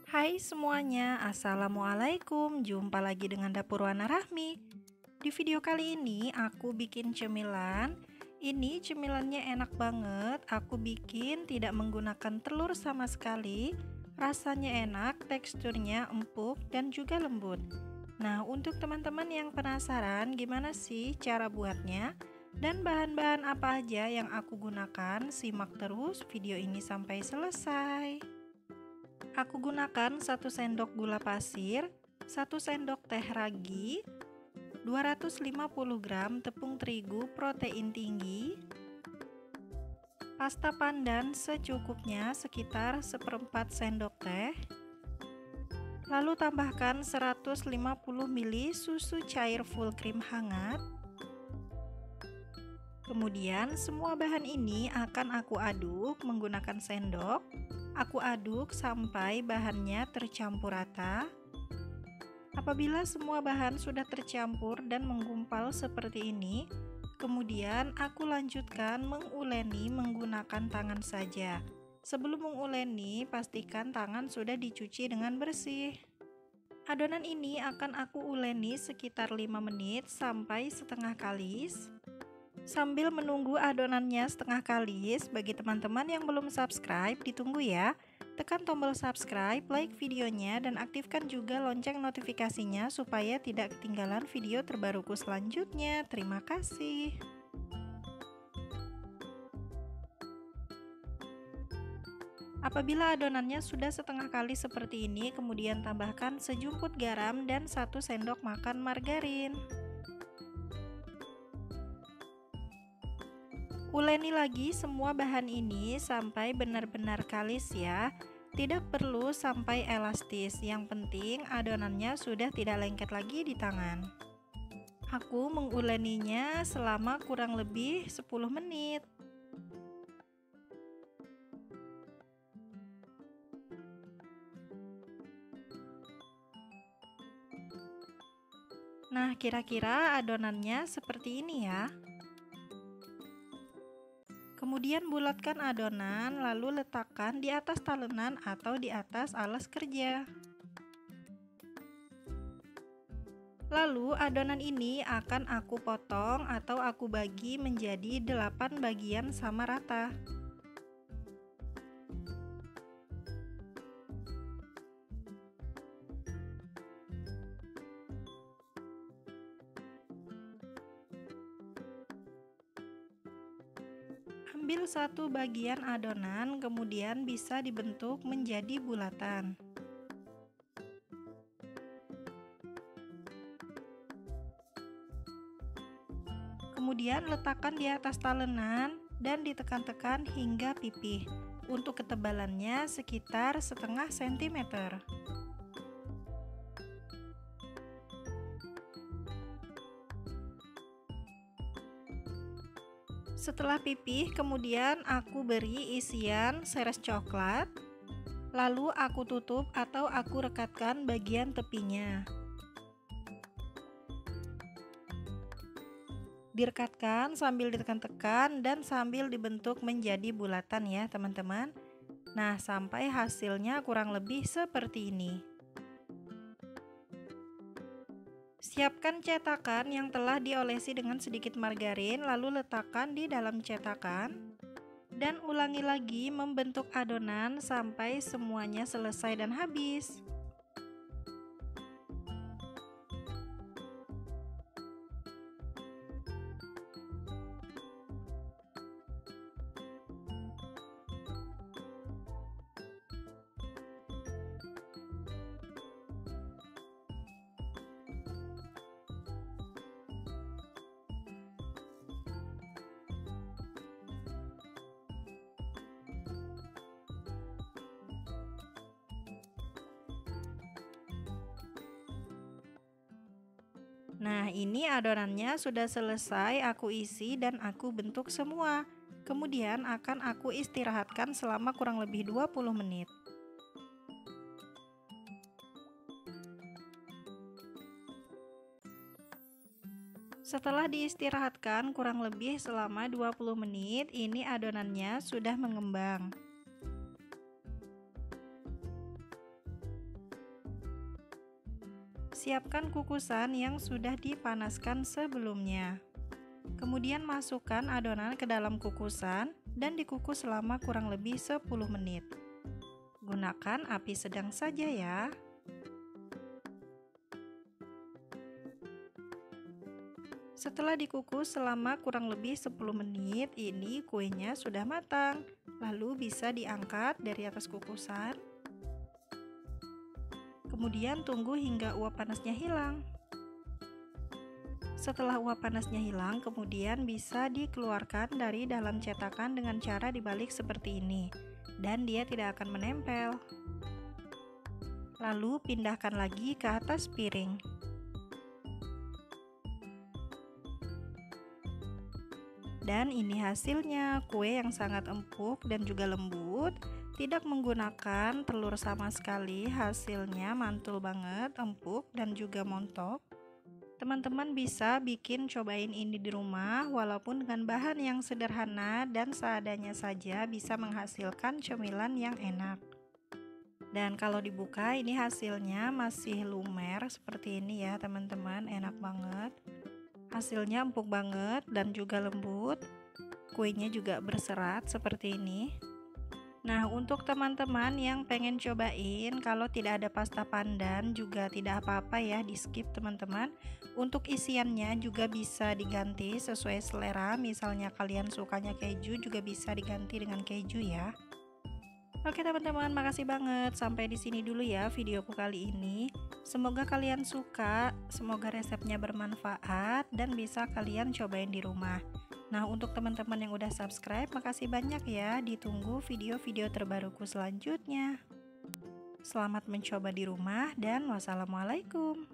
Hai semuanya, Assalamualaikum. Jumpa lagi dengan Dapur Wana Rahmi. Di video kali ini aku bikin cemilan. Ini cemilannya enak banget. Aku bikin tidak menggunakan telur sama sekali. Rasanya enak, teksturnya empuk dan juga lembut. Nah, untuk teman-teman yang penasaran gimana sih cara buatnya dan bahan-bahan apa aja yang aku gunakan, simak terus video ini sampai selesai. Aku gunakan 1 sendok gula pasir, 1 sendok teh ragi, 250 gram tepung terigu protein tinggi, pasta pandan secukupnya sekitar 1/4 sendok teh, lalu tambahkan 150 ml susu cair full cream hangat. Kemudian semua bahan ini akan aku aduk menggunakan sendok. Aku aduk sampai bahannya tercampur rata. Apabila semua bahan sudah tercampur dan menggumpal seperti ini, kemudian aku lanjutkan menguleni menggunakan tangan saja. Sebelum menguleni, pastikan tangan sudah dicuci dengan bersih. Adonan ini akan aku uleni sekitar 5 menit sampai setengah kalis. Sambil menunggu adonannya setengah kalis, bagi teman-teman yang belum subscribe, ditunggu ya. Tekan tombol subscribe, like videonya, dan aktifkan juga lonceng notifikasinya supaya tidak ketinggalan video terbaruku selanjutnya. Terima kasih. Apabila adonannya sudah setengah kalis seperti ini, kemudian tambahkan sejumput garam dan 1 sendok makan margarin. Uleni lagi semua bahan ini sampai benar-benar kalis ya. Tidak perlu sampai elastis, yang penting adonannya sudah tidak lengket lagi di tangan. Aku menguleninya selama kurang lebih 10 menit. Nah, kira-kira adonannya seperti ini ya. Kemudian bulatkan adonan, lalu letakkan di atas talenan atau di atas alas kerja. Lalu adonan ini akan aku potong atau aku bagi menjadi 8 bagian sama rata. Ambil 1 bagian adonan, kemudian bisa dibentuk menjadi bulatan. Kemudian letakkan di atas talenan dan ditekan-tekan hingga pipih. Untuk ketebalannya sekitar setengah sentimeter. Setelah pipih, kemudian aku beri isian seres coklat, lalu aku tutup atau aku rekatkan bagian tepinya. Direkatkan sambil ditekan-tekan dan sambil dibentuk menjadi bulatan ya teman-teman. Nah, sampai hasilnya kurang lebih seperti ini. Siapkan cetakan yang telah diolesi dengan sedikit margarin, lalu letakkan di dalam cetakan dan ulangi lagi membentuk adonan sampai semuanya selesai dan habis. Nah, ini adonannya sudah selesai aku isi dan aku bentuk semua. Kemudian akan aku istirahatkan selama kurang lebih 20 menit. Setelah diistirahatkan kurang lebih selama 20 menit, ini adonannya sudah mengembang. Siapkan kukusan yang sudah dipanaskan sebelumnya. Kemudian masukkan adonan ke dalam kukusan dan dikukus selama kurang lebih 10 menit. Gunakan api sedang saja ya. Setelah dikukus selama kurang lebih 10 menit, ini kuenya sudah matang. Lalu bisa diangkat dari atas kukusan. Kemudian tunggu hingga uap panasnya hilang. Setelah uap panasnya hilang, kemudian bisa dikeluarkan dari dalam cetakan dengan cara dibalik seperti ini, dan dia tidak akan menempel. Lalu pindahkan lagi ke atas piring. Dan ini hasilnya, kue yang sangat empuk dan juga lembut. Tidak menggunakan telur sama sekali, hasilnya mantul banget, empuk dan juga montok. Teman-teman bisa cobain ini di rumah, walaupun dengan bahan yang sederhana dan seadanya saja bisa menghasilkan cemilan yang enak. Dan kalau dibuka ini hasilnya masih lumer seperti ini ya teman-teman, enak banget. Hasilnya empuk banget dan juga lembut. Kuenya juga berserat seperti ini. Nah, untuk teman-teman yang pengen cobain, kalau tidak ada pasta pandan juga tidak apa-apa ya, di skip teman-teman. Untuk isiannya juga bisa diganti sesuai selera, misalnya kalian sukanya keju juga bisa diganti dengan keju ya. Oke teman-teman, makasih banget. Sampai di sini dulu ya videoku kali ini. Semoga kalian suka, semoga resepnya bermanfaat dan bisa kalian cobain di rumah. Nah, untuk teman-teman yang udah subscribe, makasih banyak ya. Ditunggu video-video terbaruku selanjutnya. Selamat mencoba di rumah dan wassalamualaikum.